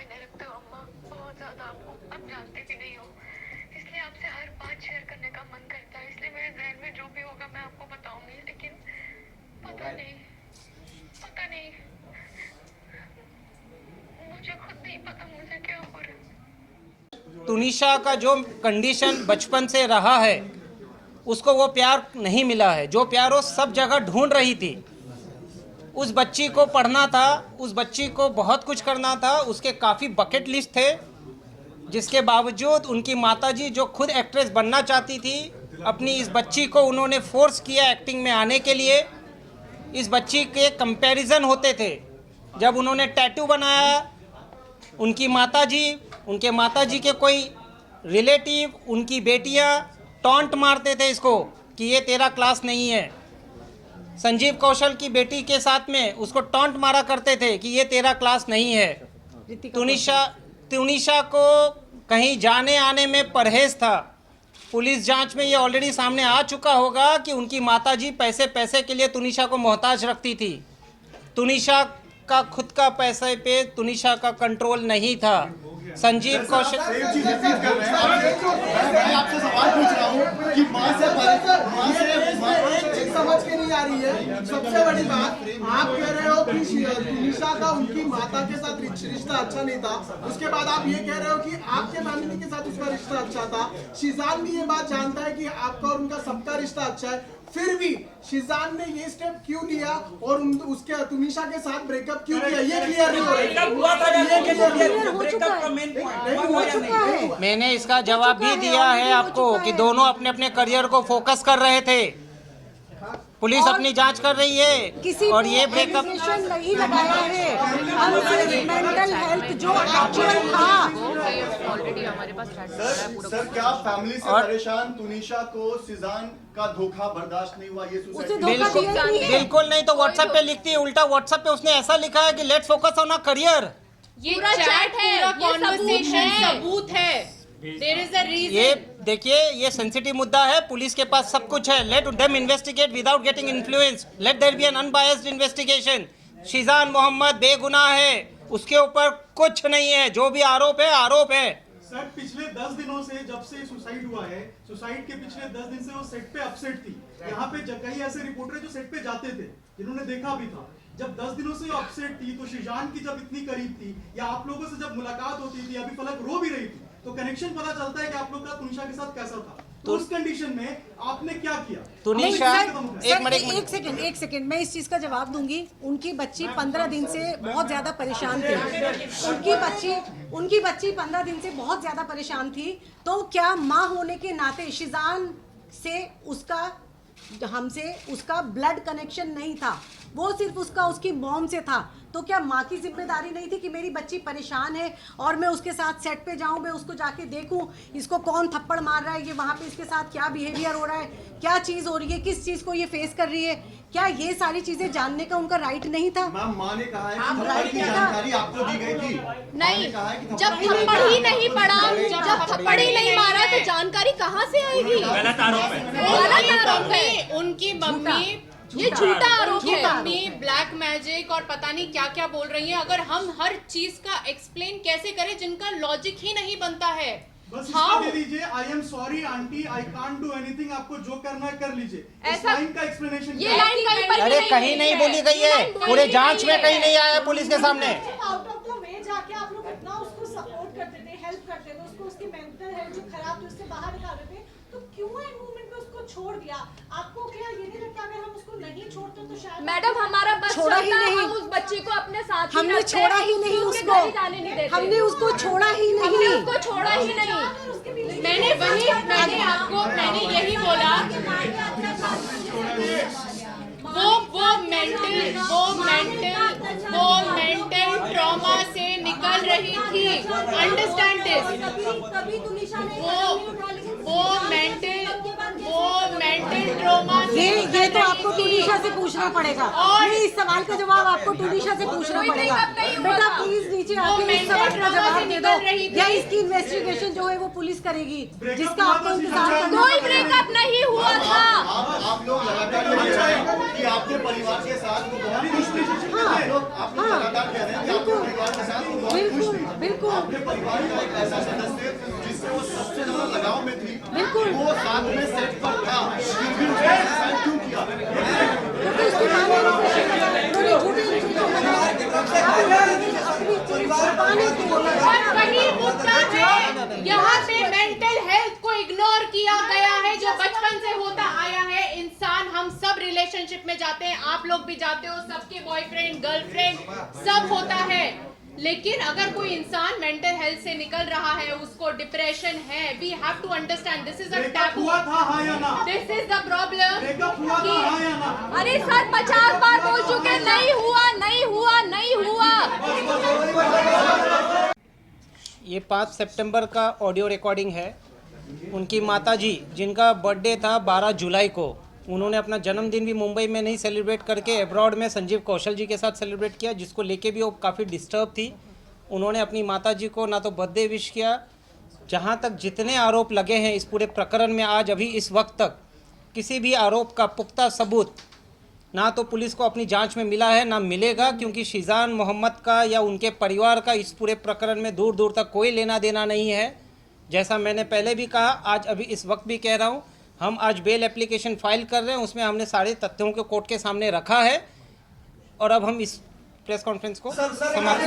मायने रखते हो अम्मा, बहुत ज्यादा। आप जानते भी नहीं हो, इसलिए आपसे हर बात शेयर करने का मन करता है। इसलिए मेरे जहन में जो भी होगा मैं आपको बताऊंगी, लेकिन पता नहीं मुझे खुद नहीं पता मुझे क्या हो रहा है। तुनिशा का जो कंडीशन बचपन से रहा है, उसको वो प्यार नहीं मिला है। जो प्यार वो सब जगह ढूंढ रही थी। उस बच्ची को पढ़ना था, उस बच्ची को बहुत कुछ करना था, उसके काफ़ी बकेट लिस्ट थे, जिसके बावजूद उनकी माताजी जो खुद एक्ट्रेस बनना चाहती थी, अपनी इस बच्ची को उन्होंने फोर्स किया एक्टिंग में आने के लिए। इस बच्ची के कंपैरिजन होते थे। जब उन्होंने टैटू बनाया, उनके माताजी के कोई रिलेटिव, उनकी बेटियां टॉन्ट मारते थे इसको कि ये तेरा क्लास नहीं है। संजीव कौशल की बेटी के साथ में उसको टॉन्ट मारा करते थे कि ये तेरा क्लास नहीं है। तुनिशा को कहीं जाने आने में परहेज था। पुलिस जांच में ये ऑलरेडी सामने आ चुका होगा कि उनकी माताजी पैसे के लिए तुनिशा को मोहताज रखती थी। तुनिशा का खुद का पैसे पे तुनिशा का कंट्रोल नहीं था। संजीव कौशल मैं आपसे सवाल पूछ रहा हूँ कि माँ से समझ के नहीं आ रही है। सबसे बड़ी बात, आप कह रहे हो कि तुनिशा का उनकी माता के साथ रिश्ता अच्छा नहीं था, उसके बाद आप ये कह रहे हो कि आपके फैमिली के साथ उसका रिश्ता अच्छा था। शिजान भी ये बात जानता है कि आपका और उनका सबका रिश्ता अच्छा है, फिर भी शिजान ने ये स्टेप क्यों लिया और उसके तुनिशा के साथ ब्रेकअप क्यों किया, ये क्लियर नहीं हो रहा। मैंने इसका जवाब भी दिया है आपको कि दोनों अपने अपने करियर को फोकस कर रहे थे। पुलिस अपनी जांच कर रही है और ये ब्रेकअप नहीं लगाया है। हम सिर्फ मेंटल हेल्थ जो एक्चुअल था ऑलरेडी हमारे पास सर क्या फैमिली से परेशान तुनिशा को शिजान का धोखा बर्दाश्त नहीं हुआ? ये बिल्कुल नहीं। तो व्हाट्सएप पे लिखती है, उल्टा व्हाट्सएप पे उसने ऐसा लिखा है कि let's focus on our career. ये चैट है, ये कॉन्वर्सेशन सबूत है। There is a reason. ये देखिए, ये सेंसिटिव मुद्दा है। पुलिस के पास सब कुछ है। Let them investigate without getting influence. Let there be an unbiased investigation. Sheezan Mohammed बेगुनाह है, उसके ऊपर कुछ नहीं है। जो भी आरोप है। सर पिछले 10 दिनों से, जब से सुसाइड हुआ है, सुसाइड के पिछले 10 दिन से वो सेट पे अपसेट थी। यहाँ पे कई ऐसे रिपोर्टर जो सेट पे जाते थे, जिन्होंने देखा भी था। जब 10 दिनों से अपसेट थी, तो शिजान की जब इतनी करीब थी, या आप लोगों से जब मुलाकात होती थी, अभी फलक रो भी रही थी, तो कनेक्शन पता चलता है कि आप लोग का तुनिशा के साथ कैसा था। तो उस कंडीशन में आपने क्या किया? तुनिशा एक सेकंड मैं इस चीज का जवाब दूंगी। उनकी बच्ची 15 दिन से बहुत ज्यादा परेशान थी। उनकी बच्ची 15 दिन से बहुत ज्यादा परेशान थी। तो क्या माँ होने के नाते शिजान से हमसे उसका ब्लड कनेक्शन नहीं था, वो सिर्फ उसकी मॉम से था। तो क्या माँ की जिम्मेदारी नहीं थी कि मेरी बच्ची परेशान है और मैं उसके साथ सेट पे जाऊं, मैं उसको जाके देखूं इसको कौन थप्पड़ मार रहा है, ये वहाँ पे इसके साथ क्या बिहेवियर हो रहा है, क्या चीज़ हो रही है, किस चीज़ को ये फेस कर रही है, क्या ये सारी चीजें जानने का उनका राइट नहीं था? मैम, माँ ने कहा है कि थप्पड़ की जानकारी आपको दी गई थी। नहीं, जब थप्पड़ ही नहीं पड़ा, जब थप्पड़ ही नहीं मारा, तो जानकारी कहाँ से आएगी? गलत आरोप है। उनकी मम्मी, ये झूठा आरोप है। मम्मी ब्लैक मैजिक और पता नहीं क्या क्या बोल रही है। अगर हम हर चीज का एक्सप्लेन कैसे करें जिनका लॉजिक ही नहीं बनता है? बस इसको दे दीजिए, I am sorry aunty, I can't do anything, आपको जो करना है कर लीजिए। इस लाइन का एक्सप्लेनेशन ये लाइन कहीं पर अरे कहीं नहीं बोली गई है, पूरे जांच में कहीं नहीं आया पुलिस के सामने। आउट ऑफ द वे जाके आप लोग इतना उसको सपोर्ट करते थे, हेल्प करते थे, उसको उसकी मेंटल हेल्थ जो खराब थी उससे बाहर निकालते थे, तो क्यों एंड मोमेंट पे उसको छोड़ दिया? आपको क्या ये नहीं लगता अगर हम उसको नहीं छोड़ते तो शायद मैडम हमारा बस छोड़ा ही नहीं, हम उस बच्चे को अपने साथ हमने छोड़ा ही नहीं उसको, हमने उसको छोड़ा ही नहीं, उसको छोड़ा ही नहीं। मैंने यही बोला, वो मेंटल ट्रॉमा से निकल रही थी। Understand this. वो मेंटल ट्रॉमा से ये तो आपको तुनिशा से पूछना पड़ेगा। और इस सवाल का जवाब आपको तुनिशा से पूछना पड़ेगा। बेटा प्लीज नीचे आके इस सवाल का जवाब दे दो, या इसकी इन्वेस्टिगेशन जो है वो पुलिस करेगी, जिसका आपको इंतजार करना। कोई ब्रेकअप नहीं हुआ था। आप लोग लगातार कह रहे हैं कि आपके परिवार के साथ वो बहुत खुश थे। आप लोग लगातार कह रहे हैं कि आपके परिवार के साथ वो बहुत खुश थे। बिल्कुल अपने परिवार का एक ऐसा सदस्य जिससे वो सबसे ज्यादा लगाव में थी, बिल्कुल। वो साथ में सेट पर था, फिर भी उसने सुसाइड क्यों किया? क्योंकि उसकी माँ ने उन्होंने झूठी और वही मुद्दा है, यहाँ पे मेंटल हेल्थ को इग्नोर किया गया है जो बचपन से होता आया है। इंसान, हम सब रिलेशनशिप में जाते हैं, आप लोग भी जाते हो, सबके बॉयफ्रेंड गर्लफ्रेंड सब होता है, लेकिन अगर कोई इंसान मेंटल हेल्थ से निकल रहा है, उसको डिप्रेशन है, we have to understand this is a taboo. हुआ था हाँ या ना? This is the problem. Breakup हुआ था हाँ या ना? अरे सर 50 बार बोल चुके, नहीं हुआ नहीं हुआ नहीं हुआ। ये 5 सितंबर का ऑडियो रिकॉर्डिंग है। उनकी माताजी, जिनका बर्थडे था 12 जुलाई को, उन्होंने अपना जन्मदिन भी मुंबई में नहीं सेलिब्रेट करके अब्रॉड में संजीव कौशल जी के साथ सेलिब्रेट किया, जिसको लेके भी वो काफ़ी डिस्टर्ब थी। उन्होंने अपनी माताजी को ना तो बर्थडे विश किया। जहाँ तक जितने आरोप लगे हैं इस पूरे प्रकरण में, आज अभी इस वक्त तक किसी भी आरोप का पुख्ता सबूत ना तो पुलिस को अपनी जांच में मिला है, ना मिलेगा, क्योंकि शीजान मोहम्मद का या उनके परिवार का इस पूरे प्रकरण में दूर दूर तक कोई लेना देना नहीं है। जैसा मैंने पहले भी कहा, आज अभी इस वक्त भी कह रहा हूँ, हम आज बेल एप्लीकेशन फाइल कर रहे हैं, उसमें हमने सारे तथ्यों को कोर्ट के सामने रखा है और अब हम इस प्रेस कॉन्फ्रेंस को समाप्त